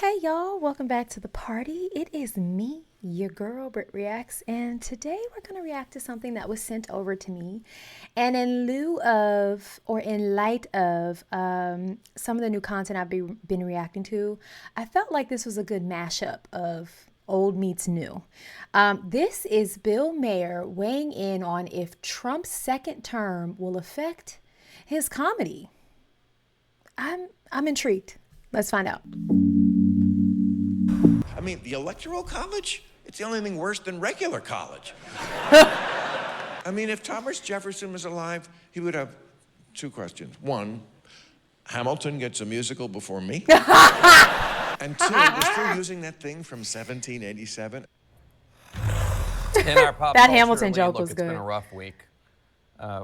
Hey y'all, welcome back to the party. It is me, your girl, BrittReacts, and today we're going to react to something that was sent over to me. And in lieu of, or in light of some of the new content I've been reacting to, I felt like this was a good mashup of old meets new. This is Bill Maher weighing in on if Trump's second term will affect his comedy. I'm intrigued. Let's find out. I mean, the Electoral College? It's the only thing worse than regular college. I mean, if Thomas Jefferson was alive, he would have two questions. One, Hamilton gets a musical before me? And two, we're still using that thing from 1787? In our pop That culture, Hamilton joke was it's good. been a rough week.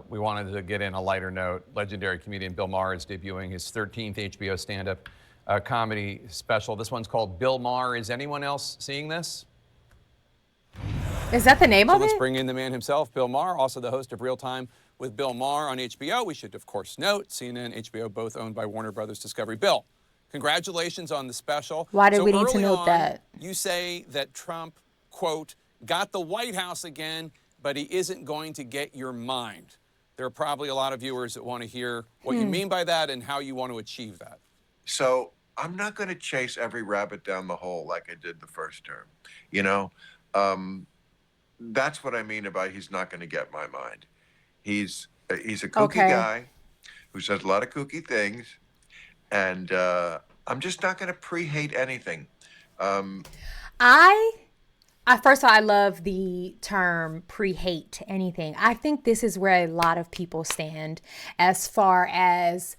We wanted to get in a lighter note. Legendary comedian Bill Maher is debuting his 13th HBO stand-up comedy special. This one's called Bill Maher. Is anyone else seeing this? Is that the name of it? Let's bring in the man himself, Bill Maher, also the host of Real Time with Bill Maher on HBO. We should, of course, note CNN, HBO, both owned by Warner Brothers Discovery. Bill, congratulations on the special. Why did we need to early note on, that? You say that Trump, quote, got the White House again, but he isn't going to get your mind. There are probably a lot of viewers that want to hear what you mean by that and how you want to achieve that. So I'm not going to chase every rabbit down the hole like I did the first term. You know, that's what I mean about he's not going to get my mind. He's a kooky guy who says a lot of kooky things, and I'm just not going to pre-hate anything. First of all, I love the term pre-hate anything. I think this is where a lot of people stand as far as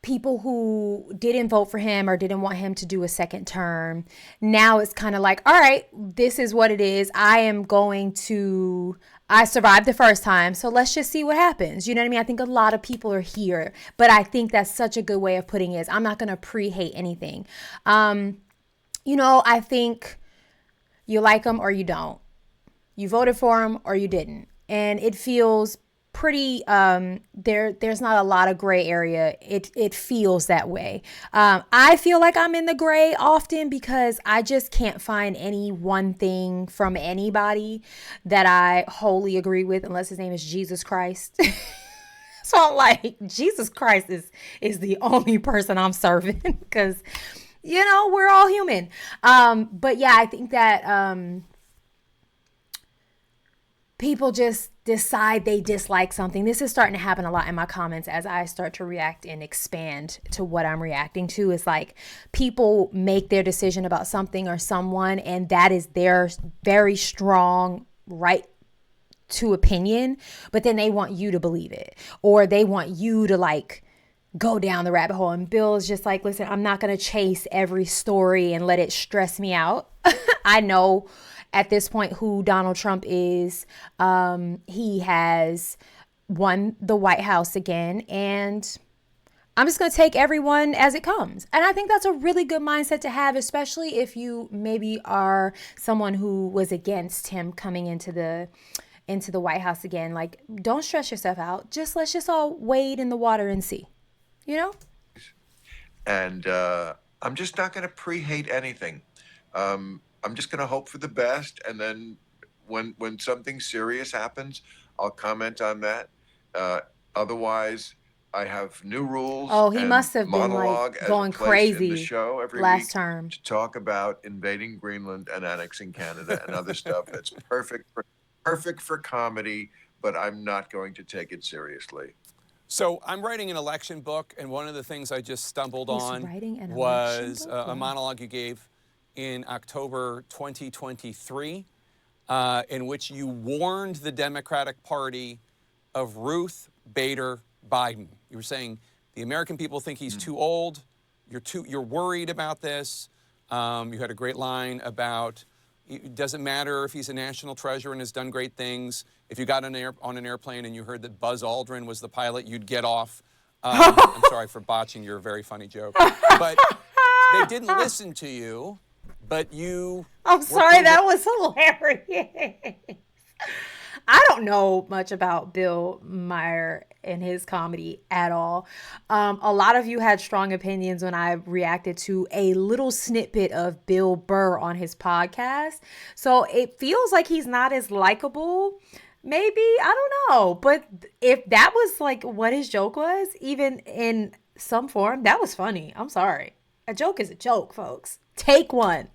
people who didn't vote for him or didn't want him to do a second term. Now it's kind of like, all right, this is what it is. I survived the first time, so let's just see what happens. You know what I mean? I think a lot of people are here, but I think that's such a good way of putting it. I'm not going to pre-hate anything. I think you like him or you don't. You voted for him or you didn't. And it feels pretty, there's not a lot of gray area. It feels that way. I feel like I'm in the gray often because I just can't find any one thing from anybody that I wholly agree with unless his name is Jesus Christ. So I'm like, Jesus Christ is the only person I'm serving because we're all human. But yeah, I think that people just decide they dislike something. This is starting to happen a lot in my comments as I start to react and expand to what I'm reacting to. It's like people make their decision about something or someone, and that is their very strong right to opinion, but then they want you to believe it, or they want you to go down the rabbit hole. And Bill is just like, listen, I'm not going to chase every story and let it stress me out. I know at this point who Donald Trump is. He has won the White House again, and I'm just going to take everyone as it comes. And I think that's a really good mindset to have, especially if you maybe are someone who was against him coming into the White House again. Like, don't stress yourself out. Let's just all wade in the water and see. And I'm just not going to pre-hate anything. I'm just going to hope for the best, and then when something serious happens, I'll comment on that. Otherwise, I have new rules. Oh, he must have been going crazy in the show every last week term to talk about invading Greenland and annexing Canada and other stuff that's perfect for comedy, but I'm not going to take it seriously. So I'm writing an election book, and one of the things I just stumbled on was a monologue you gave in October 2023, in which you warned the Democratic Party of Ruth Bader Biden. You were saying the American people think he's too old. You're worried about this. You had a great line about it doesn't matter if he's a national treasure and has done great things. If you got on an airplane and you heard that Buzz Aldrin was the pilot, you'd get off. I'm sorry for botching your very funny joke. But they didn't listen to you, but you... I'm sorry, that was hilarious. I don't know much about Bill Maher and his comedy at all. A lot of you had strong opinions when I reacted to a little snippet of Bill Burr on his podcast. So it feels like he's not as likable. Maybe, I don't know. But if that was like what his joke was, even in some form, that was funny. I'm sorry. A joke is a joke, folks. Take one.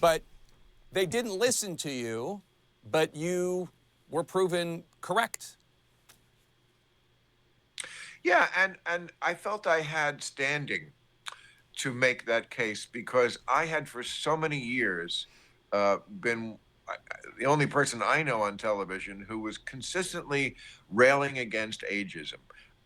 But they didn't listen to you, but you were proven correct. Yeah, and I felt I had standing to make that case because I had for so many years been the only person I know on television who was consistently railing against ageism.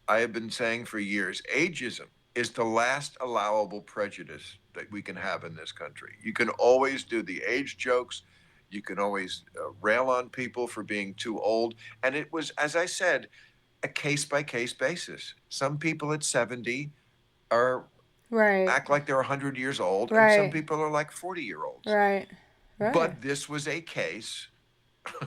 I have been saying for years, ageism is the last allowable prejudice that we can have in this country. You can always do the age jokes. You can always rail on people for being too old. And it was, as I said, a case by case basis. Some people at 70 are act like they're 100 years old, and some people are like 40-year-olds. Right. But this was a case,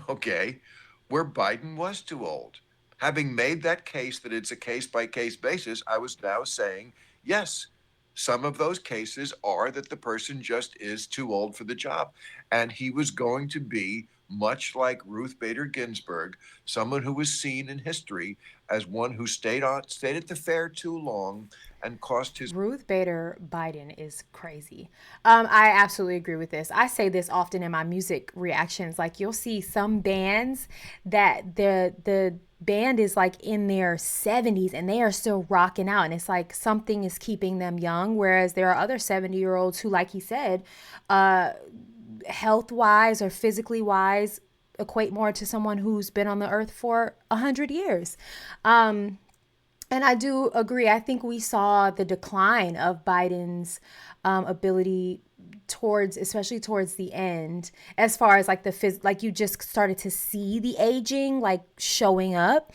okay, where Biden was too old. Having made that case that it's a case by case basis, I was now saying, yes, some of those cases are that the person just is too old for the job. And he was going to be, much like Ruth Bader Ginsburg, someone who was seen in history as one who stayed at the fair too long and cost his... Ruth Bader Biden is crazy. I absolutely agree with this. I say this often in my music reactions. Like, you'll see some bands that the band is like in their 70s and they are still rocking out, and it's like something is keeping them young, whereas there are other 70-year-olds who, like he said, health wise or physically wise, equate more to someone who's been on the earth for 100 years. And I do agree. I think we saw the decline of Biden's ability especially towards the end, as far as like like you just started to see the aging like showing up.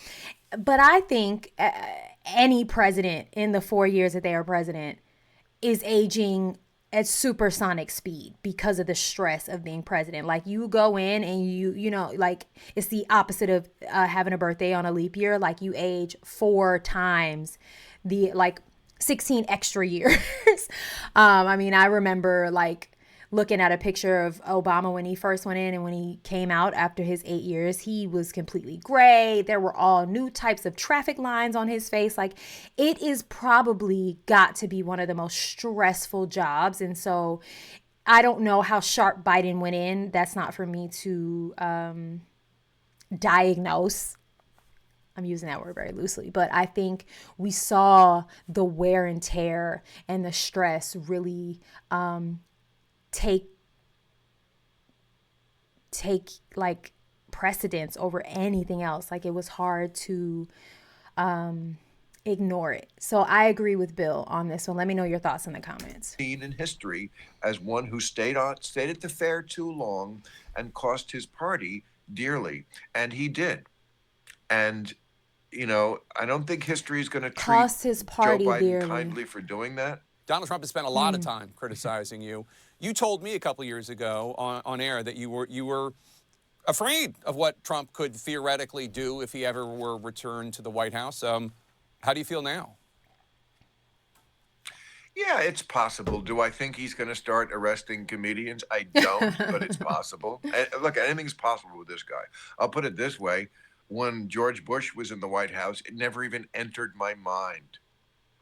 But I think any president in the 4 years that they are president is aging at supersonic speed because of the stress of being president. Like, you go in and you know, like, it's the opposite of having a birthday on a leap year. Like, you age 4 times the, like, 16 extra years. I mean, I remember like looking at a picture of Obama when he first went in, and when he came out after his 8 years, he was completely gray. There were all new types of traffic lines on his face. Like, it is probably got to be one of the most stressful jobs. And so I don't know how sharp Biden went in. That's not for me to diagnose. I'm using that word very loosely, but I think we saw the wear and tear and the stress really take like precedence over anything else. Like, it was hard to ignore it. So I agree with Bill on this one. Let me know your thoughts in the comments. Seen in history as one who stayed at the fair too long and cost his party dearly, and he did. And you know, I don't think history is going to treat his party Joe Biden dearly. kindly for doing that. Donald Trump has spent a lot of time criticizing you. You told me a couple years ago on air that you were afraid of what Trump could theoretically do if he ever were returned to the White House. How do you feel now? Yeah, it's possible. Do I think he's going to start arresting comedians? I don't, but it's possible. And look, anything's possible with this guy. I'll put it this way. When George Bush was in the White House, it never even entered my mind.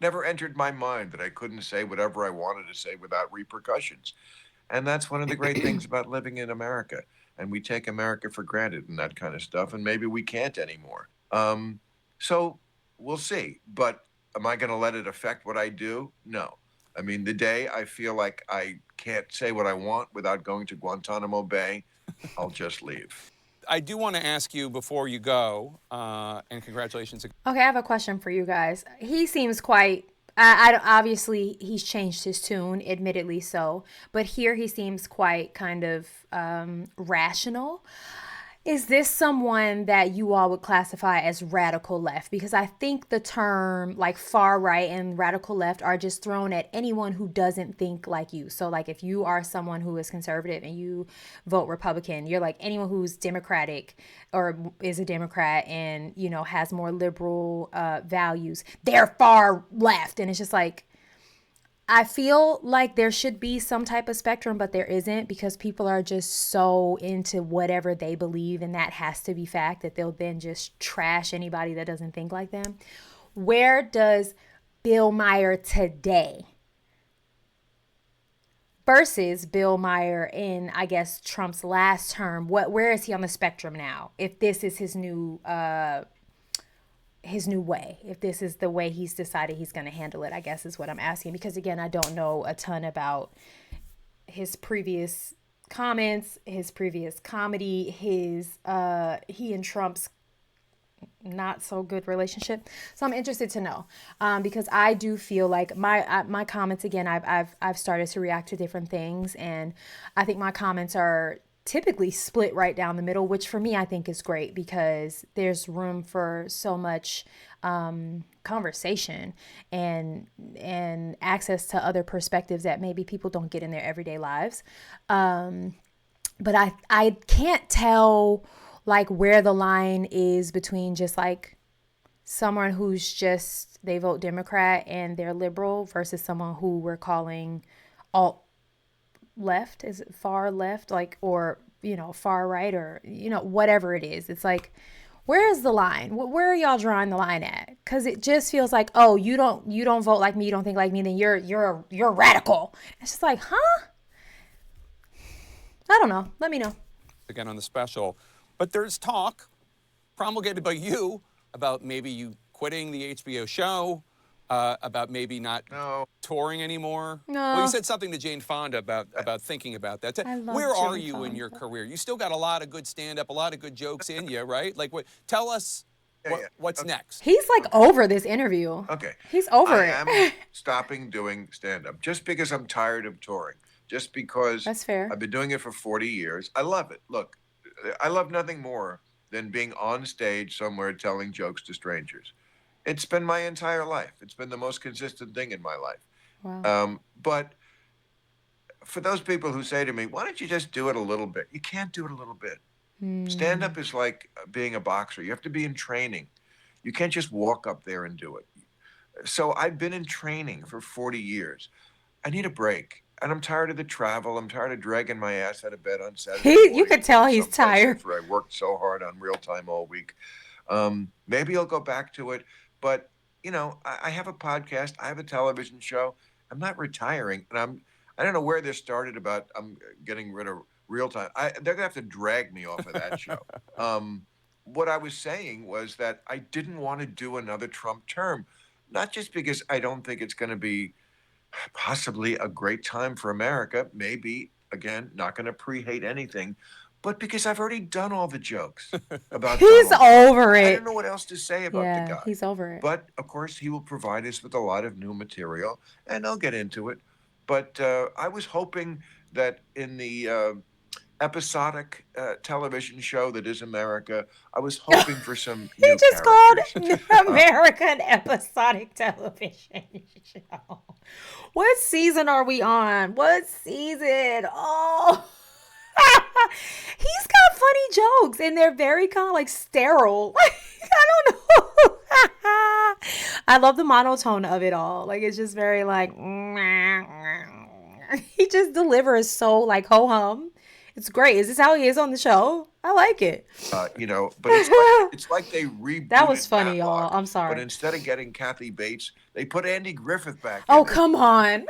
Never entered my mind that I couldn't say whatever I wanted to say without repercussions. And that's one of the great things about living in America. And we take America for granted and that kind of stuff. And maybe we can't anymore. So we'll see. But am I going to let it affect what I do? No. I mean, the day I feel like I can't say what I want without going to Guantanamo Bay, I'll just leave. I do want to ask you before you go, and congratulations. Okay, I have a question for you guys. He seems quite, obviously he's changed his tune, admittedly so, but here he seems quite kind of rational. Is this someone that you all would classify as radical left? Because I think the term like far right and radical left are just thrown at anyone who doesn't think like you. So like if you are someone who is conservative and you vote Republican, you're like anyone who's Democratic or is a Democrat and, you know, has more liberal values, they're far left. And it's just like, I feel like there should be some type of spectrum, but there isn't, because people are just so into whatever they believe, and that has to be fact, that they'll then just trash anybody that doesn't think like them. Where does Bill Maher today versus Bill Maher in, I guess, Trump's last term, where is he on the spectrum now? If this is his new way, if this is the way he's decided he's going to handle it, I guess is what I'm asking. Because again, I don't know a ton about his previous comments, his previous comedy, he and Trump's not so good relationship. So I'm interested to know, because I do feel like my comments, again, I've started to react to different things, and I think my comments are typically split right down the middle, which for me I think is great, because there's room for so much conversation and access to other perspectives that maybe people don't get in their everyday lives. But I can't tell like where the line is between just like someone who's just, they vote Democrat and they're liberal versus someone who we're calling alt left, is it far left, like, or, you know, far right, or, you know, whatever it is. It's like, where is the line? Where are y'all drawing the line at? Because it just feels like, oh, you don't vote like me, you don't think like me, then you're radical. It's just like, huh? I don't know. Let me know. Again on the special, but there's talk promulgated by you about maybe you quitting the HBO show, about maybe not touring anymore. No. Well, you said something to Jane Fonda about thinking about that. Where are you Fonda in your career? You still got a lot of good stand-up, a lot of good jokes in you, right? Like, tell us what's next. He's like over this interview. Okay. He's over it. I am stopping doing stand-up just because I'm tired of touring. Just because That's fair. I've been doing it for 40 years. I love it. Look, I love nothing more than being on stage somewhere telling jokes to strangers. It's been my entire life. It's been the most consistent thing in my life. Wow. But for those people who say to me, why don't you just do it a little bit? You can't do it a little bit. Stand-up is like being a boxer. You have to be in training. You can't just walk up there and do it. So I've been in training for 40 years. I need a break. And I'm tired of the travel. I'm tired of dragging my ass out of bed on Saturday morning. You could tell he's tired. I worked so hard on Real Time all week. Maybe I'll go back to it. But, you know, I have a podcast. I have a television show. I'm not retiring. And I don't know where this started about I'm getting rid of Real Time. They're going to have to drag me off of that show. What I was saying was that I didn't want to do another Trump term. Not just because I don't think it's going to be possibly a great time for America. Maybe, again, not going to pre-hate anything. But because I've already done all the jokes about He's Donald. over it. I don't know what else to say about the guy. He's over it. But, of course, he will provide us with a lot of new material, and I'll get into it. But I was hoping that in the episodic television show that is America, I was hoping for some new He just characters. called America an episodic television show. What season are we on? What season? Oh... He's got funny jokes, and they're very kind of like sterile. I don't know. I love the monotone of it all. Like, it's just very like, he just delivers so like ho-hum. It's great. Is this how he is on the show? I like it. You know, but it's like they rebooted That was funny, Matlock, y'all. I'm sorry. But instead of getting Kathy Bates, they put Andy Griffith back. Oh, come on.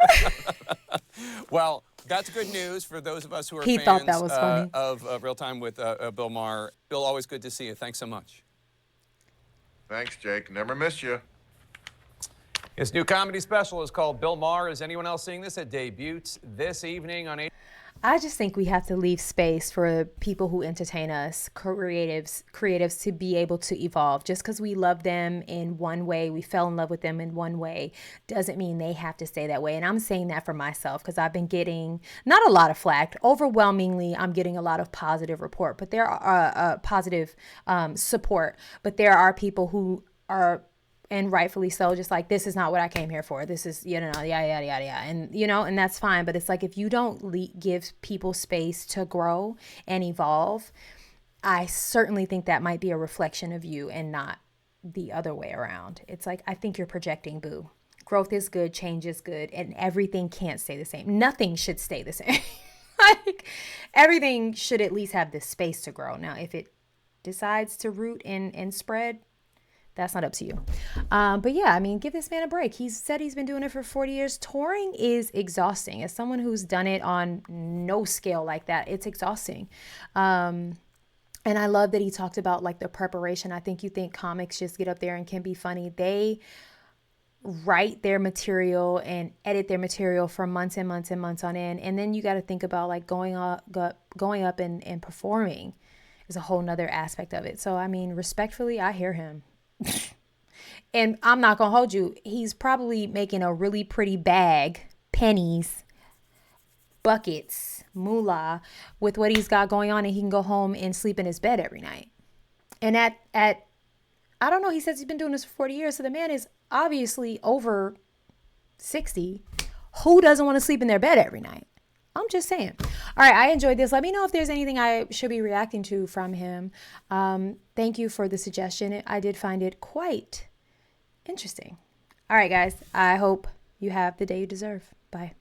Well, that's good news for those of us who are He fans thought that was funny. of Real Time with Bill Maher. Bill, always good to see you. Thanks so much. Thanks, Jake. Never miss you. His new comedy special is called Bill Maher. Is anyone else seeing this? It debuts this evening on I just think we have to leave space for people who entertain us, creatives to be able to evolve. Just because we love them in one way, we fell in love with them in one way, doesn't mean they have to stay that way. And I'm saying that for myself because I've been getting not a lot of flack. Overwhelmingly, I'm getting a lot of positive report, but there are positive support. But there are people who are, and rightfully so, just like, this is not what I came here for. This is, yada, yada, yada, yada. And, and that's fine. But it's like, if you don't give people space to grow and evolve, I certainly think that might be a reflection of you and not the other way around. It's like, I think you're projecting, boo. Growth is good, change is good, and everything can't stay the same. Nothing should stay the same. Like, everything should at least have the space to grow. Now, if it decides to root and spread, that's not up to you. But yeah, I mean, give this man a break. He's said he's been doing it for 40 years. Touring is exhausting. As someone who's done it on no scale like that, it's exhausting. And I love that he talked about like the preparation. I think you think comics just get up there and can be funny. They write their material and edit their material for months and months and months on end. And then you got to think about like going up and performing is a whole nother aspect of it. So, I mean, respectfully, I hear him. And I'm not gonna hold you, he's probably making a really pretty bag, pennies, buckets, moolah, with what he's got going on, and he can go home and sleep in his bed every night. And at I don't know, he says he's been doing this for 40 years, so the man is obviously over 60. Who doesn't want to sleep in their bed every night? I'm just saying. All right, I enjoyed this. Let me know if there's anything I should be reacting to from him. Thank you for the suggestion. I did find it quite interesting. All right, guys. I hope you have the day you deserve. Bye.